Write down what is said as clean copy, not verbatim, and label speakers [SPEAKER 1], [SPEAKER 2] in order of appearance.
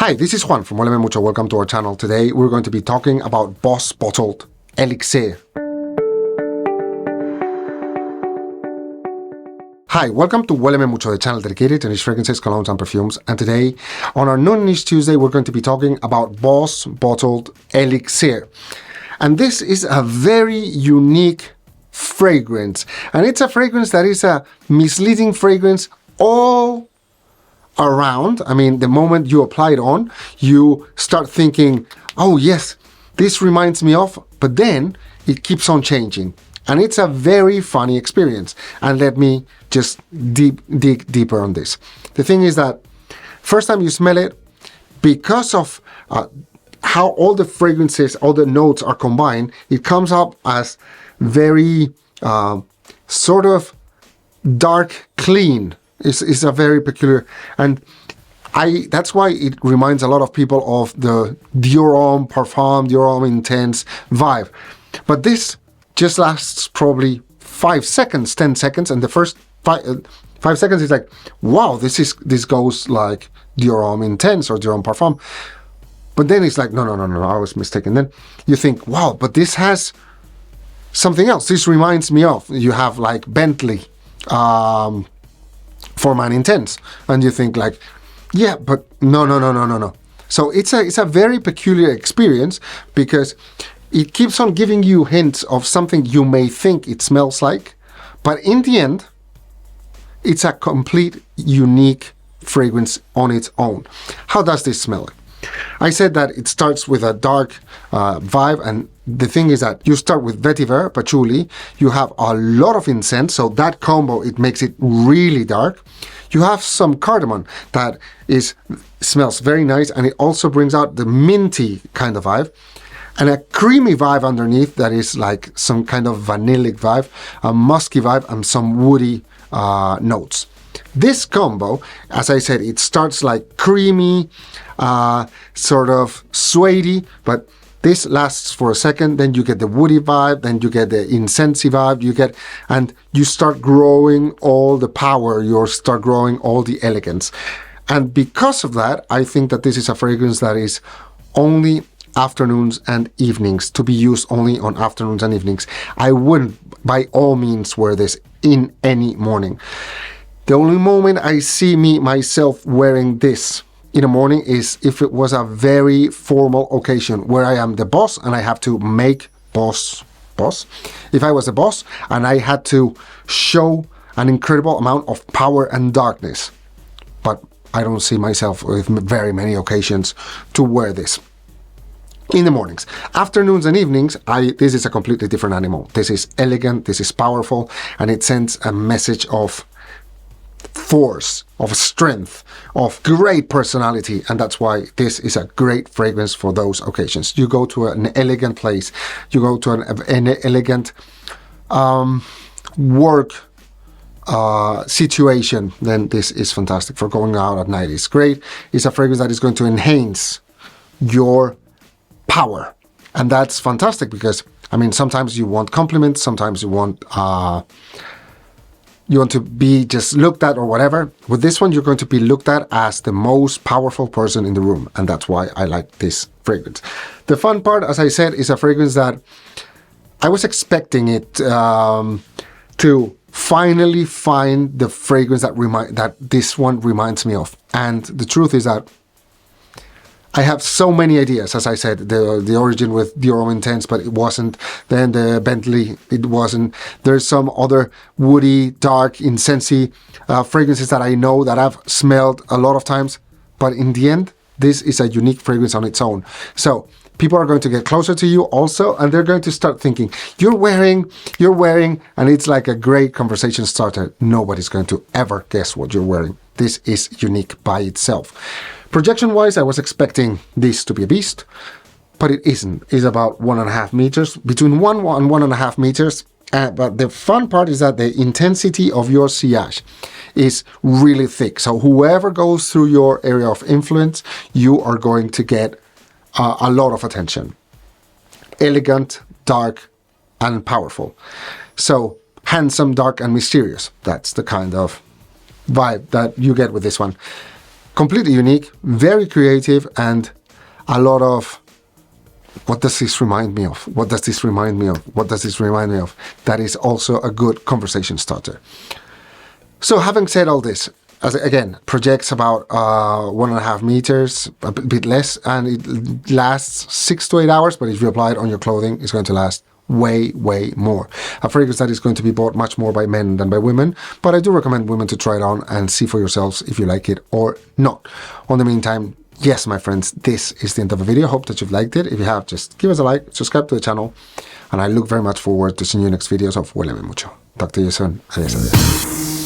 [SPEAKER 1] Hi, this is Juan from Hueleme, Mucho. Welcome to our channel. Today we're going to be talking about Boss Bottled Elixir. Hi, welcome to Hueleme Mucho, the channel dedicated to niche fragrances, colognes and perfumes. And today, on our Non-Niche Tuesday, we're going to be talking about Boss Bottled Elixir. And this is a very unique fragrance. And it's a fragrance that is a misleading fragrance all around. I mean, the moment you apply it on, you start thinking, oh yes, this reminds me of, but then it keeps on changing. And it's a very funny experience. And let me just dig deeper on this. The thing is that first time you smell it, because of how all the fragrances, all the notes are combined, it comes up as very sort of dark, clean. It's a very peculiar, and that's why it reminds a lot of people of the Dior Homme Parfum, Dior Homme Intense vibe. But this just lasts probably 5 seconds, 10 seconds, and the first 5 seconds is like, wow, this goes like Dior Homme Intense or Dior Homme Parfum. But then it's like, no, I was mistaken. Then you think, wow, but this has something else. This reminds me of, you have like Bentley, for Man Intense, and you think like, yeah, but no. So it's a very peculiar experience because it keeps on giving you hints of something you may think it smells like, but in the end, it's a complete unique fragrance on its own. How does this smell? I said that it starts with a dark vibe, and the thing is that you start with vetiver, patchouli, you have a lot of incense, so that combo, it makes it really dark. You have some cardamom that smells very nice, and it also brings out the minty kind of vibe, and a creamy vibe underneath that is like some kind of vanillic vibe, a musky vibe, and some woody notes. This combo, as I said, it starts like creamy, sort of suede, but this lasts for a second, then you get the woody vibe, then you get the incensey vibe, and you start growing all the power, you start growing all the elegance. And because of that, I think that this is a fragrance that is only afternoons and evenings, to be used only on afternoons and evenings. I wouldn't by all means wear this in any morning. The only moment I see myself wearing this in the morning is if it was a very formal occasion where I am the boss and I have to make boss. If I was a boss and I had to show an incredible amount of power and darkness. But I don't see myself with very many occasions to wear this in the mornings. Afternoons and evenings, this is a completely different animal. This is elegant, this is powerful, and it sends a message of force, of strength, of great personality, and that's why this is a great fragrance for those occasions. You go to an elegant place, you go to an elegant work situation, then this is fantastic. For going out at night, it's great. It's a fragrance that is going to enhance your power, and that's fantastic because, I mean, sometimes you want compliments, sometimes you want to be just looked at or whatever. With this one, you're going to be looked at as the most powerful person in the room, and that's why I like this fragrance. The fun part, as I said, is a fragrance that I was expecting it to finally find the fragrance that this one reminds me of. And the truth is that I have so many ideas. As I said, the origin with Dior Homme Intense, but it wasn't. Then the Bentley, it wasn't. There's some other woody, dark, incensey fragrances that I know that I've smelled a lot of times. But in the end, this is a unique fragrance on its own. So people are going to get closer to you also, and they're going to start thinking, you're wearing, and it's like a great conversation starter. Nobody's going to ever guess what you're wearing. This is unique by itself. Projection-wise, I was expecting this to be a beast, but it isn't. It's about 1.5 meters, between 1 and 1.5 meters. But the fun part is that the intensity of your sillage is really thick. So whoever goes through your area of influence, you are going to get a lot of attention. Elegant, dark, and powerful. So handsome, dark, and mysterious. That's the kind of vibe that you get with this one. completely unique, very creative, and a lot of, what does this remind me of? What does this remind me of? What does this remind me of? That is also a good conversation starter. So having said all this, as again, projects about 1.5 meters, a bit less, and it lasts 6 to 8 hours, but if you apply it on your clothing, it's going to last way, way more. A fragrance that is going to be bought much more by men than by women, but I do recommend women to try it on and see for yourselves if you like it or not. On the meantime, yes, my friends, this is the end of the video. Hope that you've liked it. If you have, just give us a like, subscribe to the channel, and I look very much forward to seeing you next videos of Hueleme Mucho. Talk to you soon. Adiós, adiós.